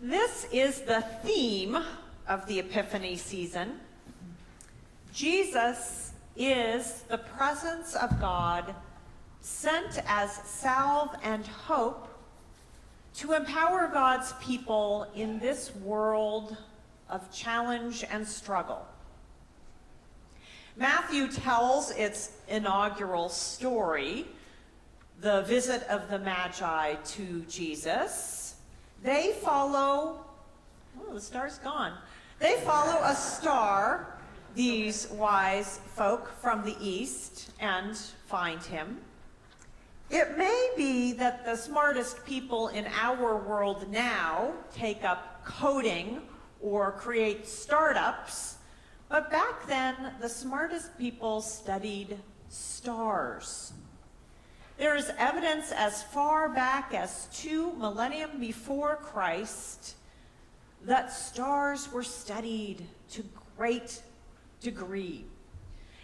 This is the theme of the Epiphany season. Jesus is the presence of God sent as salve and hope to empower God's people in this world of challenge and struggle. Matthew tells its inaugural story, the visit of the Magi to Jesus. They follow, the star's gone. They follow a star, these wise folk from the east, and find him. It may be that the smartest people in our world now take up coding or create startups, but back then the smartest people studied stars. There is evidence as far back as 2 millennia before Christ that stars were studied to great degree.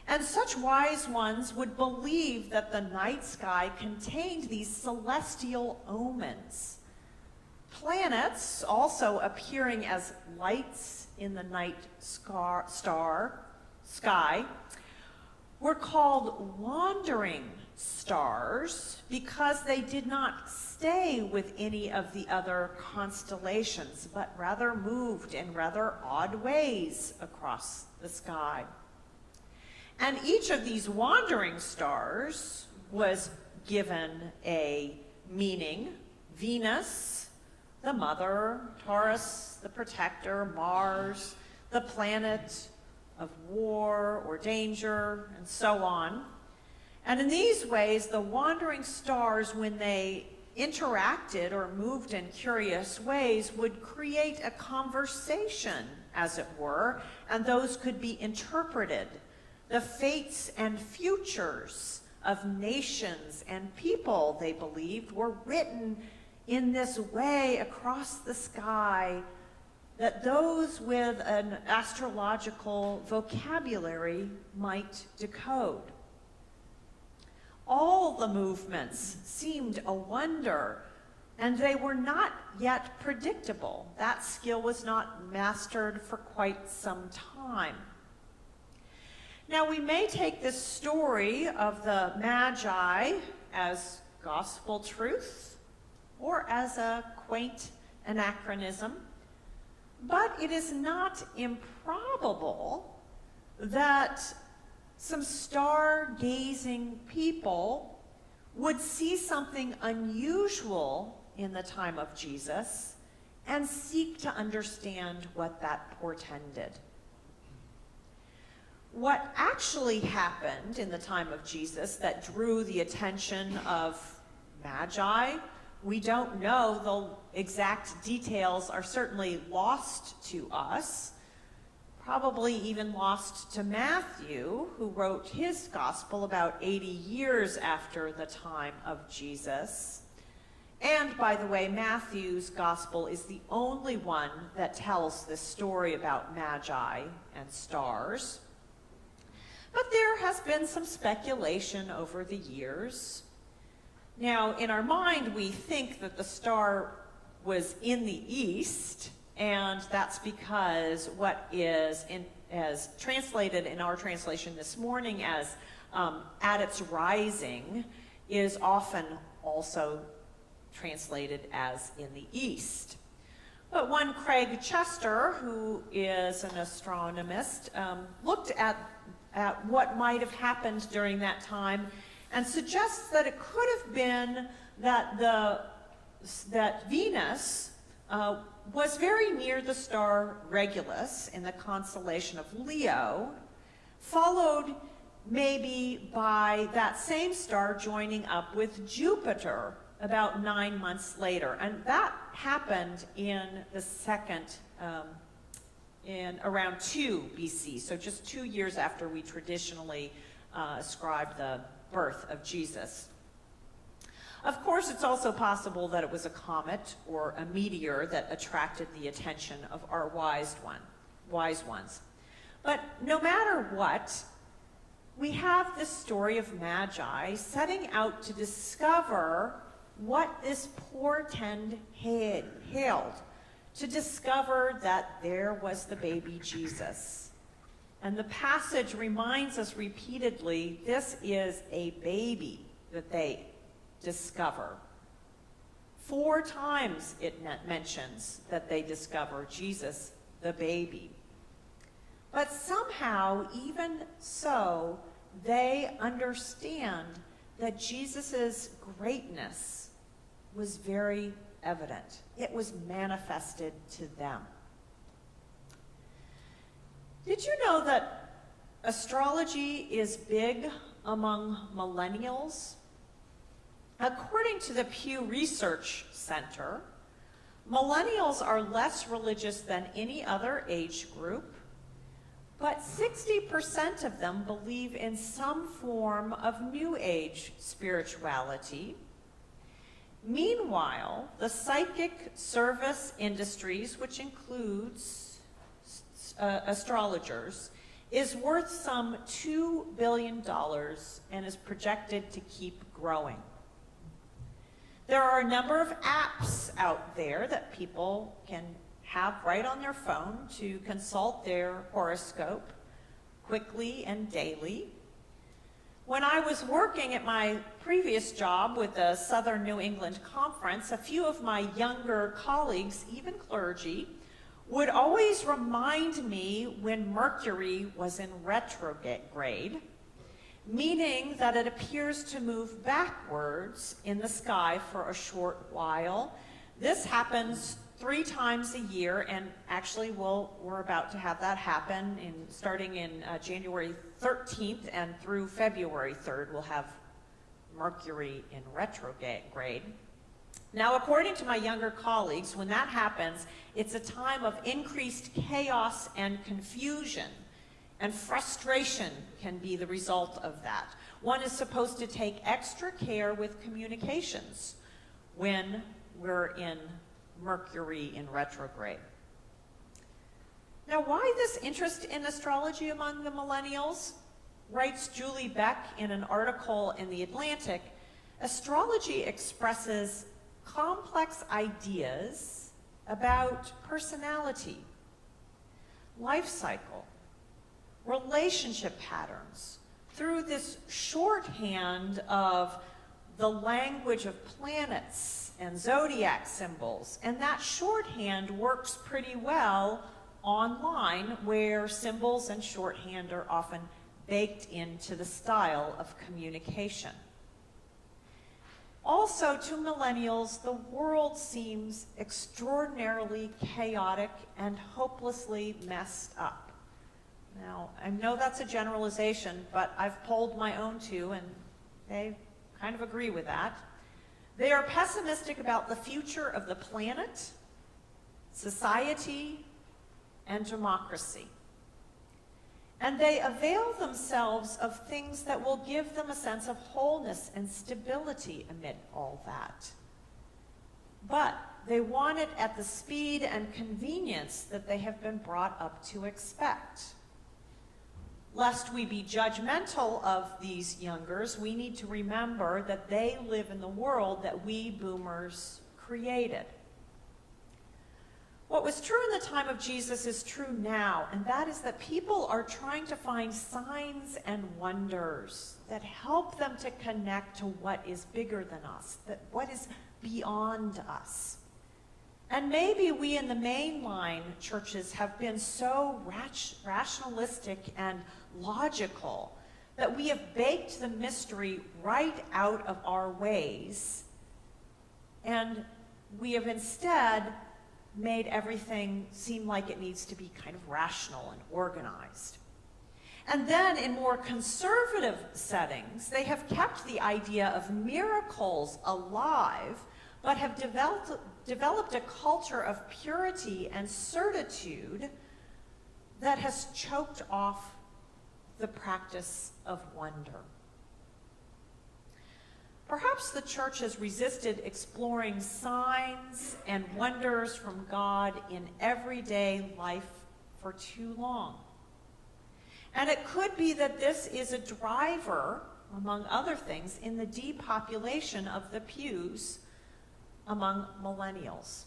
And such wise ones would believe that the night sky contained these celestial omens. Planets, also appearing as lights in the night sky, were called wandering stars because they did not stay with any of the other constellations, but rather moved in rather odd ways across the sky. And each of these wandering stars was given a meaning. Venus, the mother; Taurus, the protector; Mars, the planet of war or danger, and so on. And in these ways, the wandering stars, when they interacted or moved in curious ways, would create a conversation, as it were, and those could be interpreted. The fates and futures of nations and people, they believed, were written in this way across the sky that those with an astrological vocabulary might decode. All the movements seemed a wonder, and they were not yet predictable. That skill was not mastered for quite some time. Now, we may take this story of the Magi as gospel truth or as a quaint anachronism, but it is not improbable that some star-gazing people would see something unusual in the time of Jesus and seek to understand what that portended. What actually happened in the time of Jesus that drew the attention of Magi, we don't know. The exact details are certainly lost to us, probably even lost to Matthew, who wrote his gospel about 80 years after the time of Jesus. And by the way, Matthew's gospel is the only one that tells this story about Magi and stars. But there has been some speculation over the years. Now, in our mind, we think that the star was in the east, and that's because what is as translated in our translation this morning as at its rising is often also translated as in the east. But one Craig Chester, who is an astronomist, looked at what might have happened during that time and suggests that it could have been that Venus was very near the star Regulus in the constellation of Leo, followed maybe by that same star joining up with Jupiter about 9 months later. And that happened in the second in around 2 BC, so just 2 years after we traditionally ascribe the birth of Jesus. Of course, it's also possible that it was a comet or a meteor that attracted the attention of our wise ones. But no matter what, we have this story of Magi setting out to discover what this portend hailed. to discover that there was the baby Jesus. And the passage reminds us repeatedly, this is a baby that they discover. 4 times it mentions that they discover Jesus, the baby. But somehow, even so, they understand that Jesus' greatness was very evident. It was manifested to them. Did you know that astrology is big among millennials? According to the Pew Research Center, millennials are less religious than any other age group, but 60% of them believe in some form of New Age spirituality. Meanwhile, the psychic service industries, which includes astrologers, is worth some $2 billion and is projected to keep growing. There are a number of apps out there that people can have right on their phone to consult their horoscope quickly and daily. When I was working at my previous job with the Southern New England Conference, a few of my younger colleagues, even clergy, would always remind me when Mercury was in retrograde, meaning that it appears to move backwards in the sky for a short while. This happens 3 times a year, and actually we're about to have that happen starting in January 13th and through February 3rd. We'll have Mercury in retrograde. Now, according to my younger colleagues, when that happens, it's a time of increased chaos and confusion, and frustration can be the result of that. One is supposed to take extra care with communications when we're in Mercury in retrograde. Now, why this interest in astrology among the millennials? Writes Julie Beck in an article in The Atlantic, astrology expresses complex ideas about personality, life cycle, relationship patterns through this shorthand of the language of planets and zodiac symbols. And that shorthand works pretty well online, where symbols and shorthand are often baked into the style of communication. Also, to millennials, the world seems extraordinarily chaotic and hopelessly messed up. Now, I know that's a generalization, but I've polled my own too, and they kind of agree with that. They are pessimistic about the future of the planet, society, and democracy. And they avail themselves of things that will give them a sense of wholeness and stability amid all that. But they want it at the speed and convenience that they have been brought up to expect. Lest we be judgmental of these youngers, we need to remember that they live in the world that we boomers created. What was true in the time of Jesus is true now, and that is that people are trying to find signs and wonders that help them to connect to what is bigger than us, what is beyond us. And maybe we in the mainline churches have been so rationalistic and logical that we have baked the mystery right out of our ways, and we have instead made everything seem like it needs to be kind of rational and organized. And then in more conservative settings, they have kept the idea of miracles alive, but have developed a culture of purity and certitude that has choked off the practice of wonder. Perhaps the church has resisted exploring signs and wonders from God in everyday life for too long. And it could be that this is a driver, among other things, in the depopulation of the pews among millennials.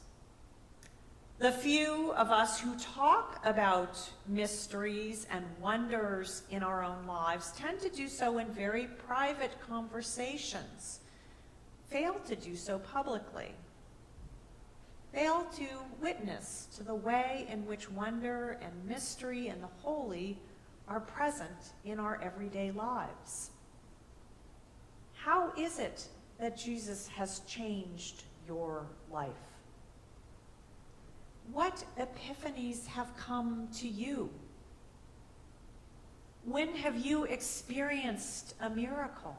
The few of us who talk about mysteries and wonders in our own lives tend to do so in very private conversations, fail to do so publicly, fail to witness to the way in which wonder and mystery and the holy are present in our everyday lives. How is it that Jesus has changed your life? What epiphanies have come to you? When have you experienced a miracle?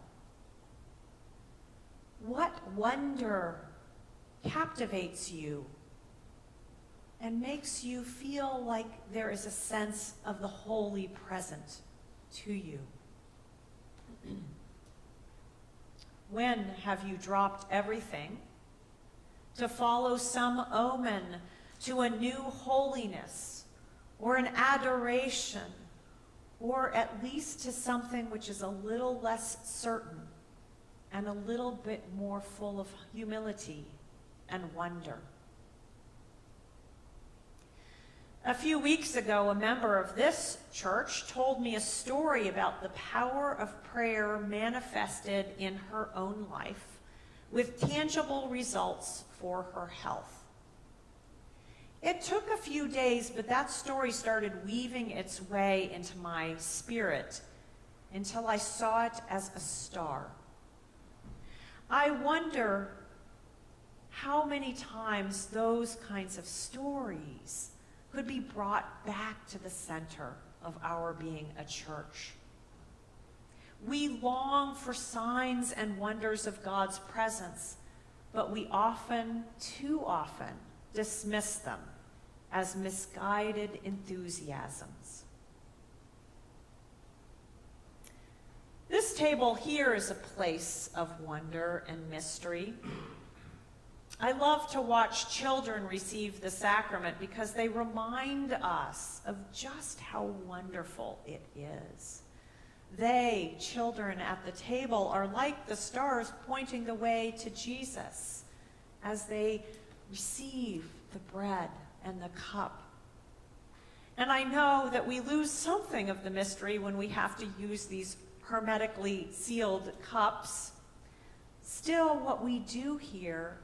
What wonder captivates you and makes you feel like there is a sense of the holy present to you? When have you dropped everything to follow some omen to a new holiness, or an adoration, or at least to something which is a little less certain and a little bit more full of humility and wonder? A few weeks ago, a member of this church told me a story about the power of prayer manifested in her own life with tangible results for her health. It took a few days, but that story started weaving its way into my spirit until I saw it as a star. I wonder how many times those kinds of stories could be brought back to the center of our being a church. We long for signs and wonders of God's presence, but we often, too often, dismiss them as misguided enthusiasms. This table here is a place of wonder and mystery. I love to watch children receive the sacrament because they remind us of just how wonderful it is. They, children at the table, are like the stars pointing the way to Jesus as they receive the bread and the cup. And I know that we lose something of the mystery when we have to use these hermetically sealed cups. Still, what we do here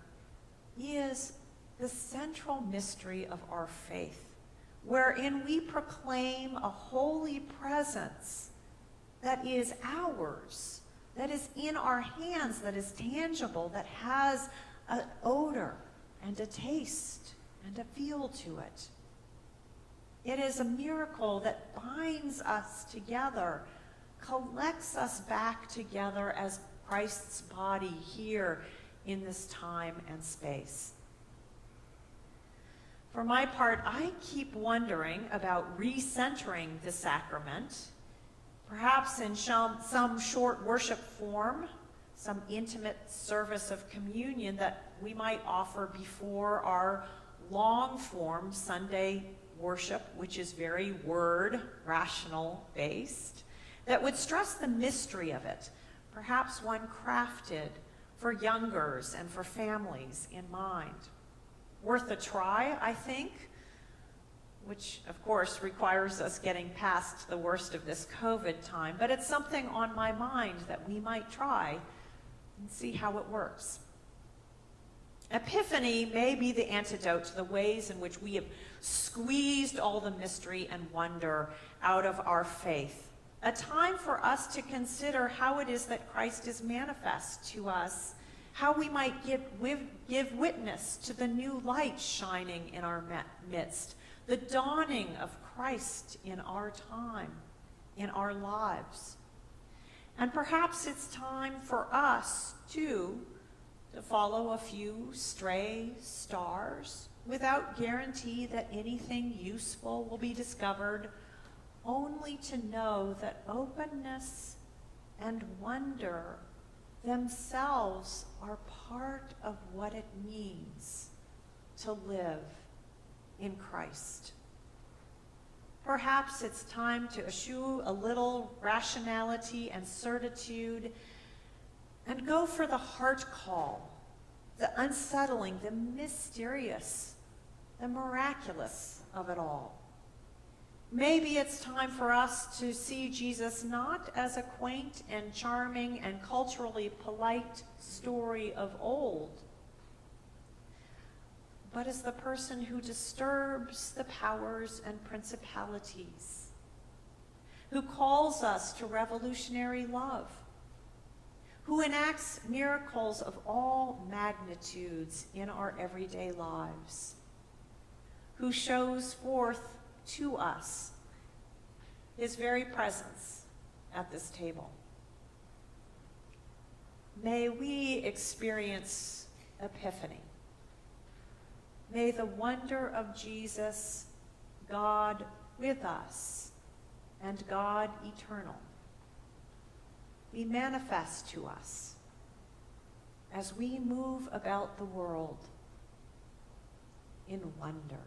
is the central mystery of our faith, wherein we proclaim a holy presence that is ours, that is in our hands, that is tangible, that has an odor and a taste and a feel to it. It is a miracle that binds us together, collects us back together as Christ's body here in this time and space. For my part, I keep wondering about recentering the sacrament, perhaps in some short worship form, some intimate service of communion that we might offer before our long-form Sunday worship, which is very word, rational based, that would stress the mystery of it, perhaps one crafted for youngers and for families in mind. Worth a try, I think, which of course requires us getting past the worst of this COVID time, but it's something on my mind that we might try and see how it works. Epiphany may be the antidote to the ways in which we have squeezed all the mystery and wonder out of our faith. A time for us to consider how it is that Christ is manifest to us, how we might give witness to the new light shining in our midst, the dawning of Christ in our time, in our lives. And perhaps it's time for us, too, to follow a few stray stars without guarantee that anything useful will be discovered, only to know that openness and wonder themselves are part of what it means to live in Christ. Perhaps it's time to eschew a little rationality and certitude and go for the heart call, the unsettling, the mysterious, the miraculous of it all. Maybe it's time for us to see Jesus not as a quaint and charming and culturally polite story of old, but as the person who disturbs the powers and principalities, who calls us to revolutionary love, who enacts miracles of all magnitudes in our everyday lives, who shows forth to us his very presence at this table. May we experience epiphany. May the wonder of Jesus, God with us and God eternal, be manifest to us as we move about the world in wonder.